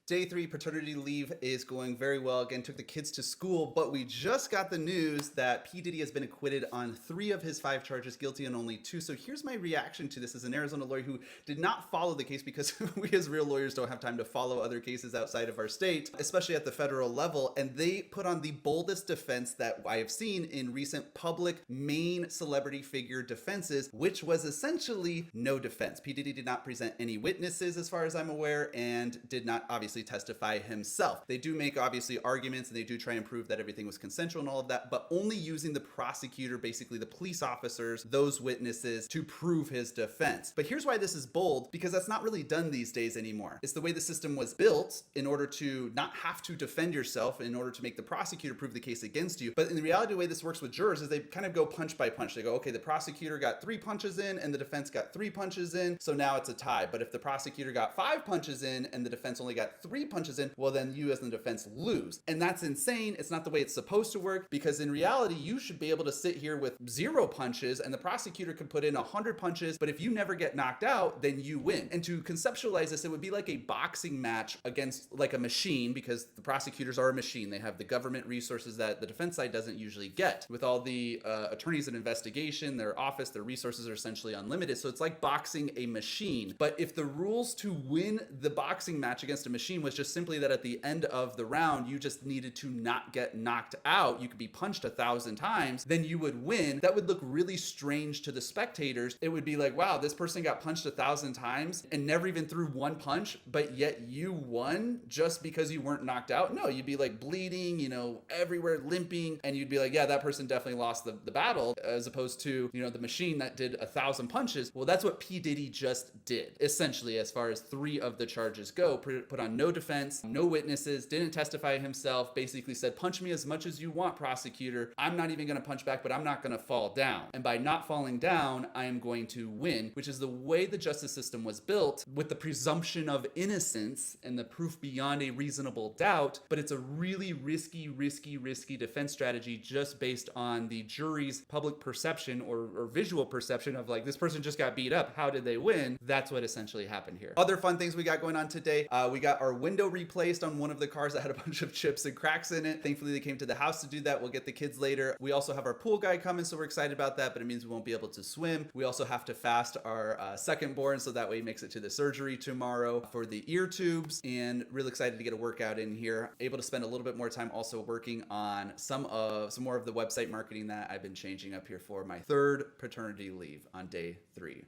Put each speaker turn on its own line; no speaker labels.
Day 3 paternity leave is going very well. Again, took the kids to school, but we just got the news that P. Diddy has been acquitted on 3 of his 5 charges, guilty on only 2. So here's my reaction to this as an Arizona lawyer who did not follow the case, because we as real lawyers don't have time to follow other cases outside of our state, especially at the federal level. And they put on the boldest defense that I have seen in recent public main celebrity figure defenses, which was essentially no defense. P. Diddy did not present any witnesses as far as I'm aware, and did not obviously testify himself. They do make obviously arguments, and they do try and prove that everything was consensual and all of that, but only using the prosecutor, basically the police officers, those witnesses, to prove his defense. But here's why this is bold, because that's not really done these days anymore. It's the way the system was built in order to not have to defend yourself, in order to make the prosecutor prove the case against you. But in reality, the way this works with jurors is they kind of go punch by punch. They go, okay, the prosecutor got 3 punches in and the defense got 3 punches in, so now it's a tie. But if the prosecutor got 5 punches in and the defense only got 3 punches in, well, then you as the defense lose. And that's insane. It's not the way it's supposed to work, because in reality, you should be able to sit here with 0 punches and the prosecutor can put in 100 punches, but if you never get knocked out, then you win. And to conceptualize this, it would be like a boxing match against like a machine, because the prosecutors are a machine. They have the government resources that the defense side doesn't usually get. With all the attorneys in investigation, their office, their resources are essentially unlimited. So it's like boxing a machine. But if the rules to win the boxing match against a machine was just simply that at the end of the round, you just needed to not get knocked out, you could be punched 1,000 times, then you would win. That would look really strange to the spectators. It would be like, wow, this person got punched 1,000 times and never even threw 1 punch, but yet you won just because you weren't knocked out. No, you'd be like bleeding, everywhere, limping, and you'd be like, yeah, that person definitely lost the battle, as opposed to, the machine that did 1,000 punches. Well, that's what P. Diddy just did, essentially, as far as 3 of the charges go. Put on no defense, no witnesses, didn't testify himself, basically said, punch me as much as you want, prosecutor. I'm not even going to punch back, but I'm not going to fall down. And by not falling down, I am going to win, which is the way the justice system was built, with the presumption of innocence and the proof beyond a reasonable doubt. But it's a really risky defense strategy, just based on the jury's public perception or visual perception of like, this person just got beat up. How did they win? That's what essentially happened here. Other fun things we got going on today. We got our window replaced on one of the cars that had a bunch of chips and cracks in it. Thankfully, they came to the house to do that. We'll get the kids later. We also have our pool guy coming, so we're excited about that, but it means we won't be able to swim. We also have to fast our second born, so that way he makes it to the surgery tomorrow for the ear tubes, and really excited to get a workout in here. Able to spend a little bit more time also working on some more of the website marketing that I've been changing up here for my 3rd paternity leave on day 3.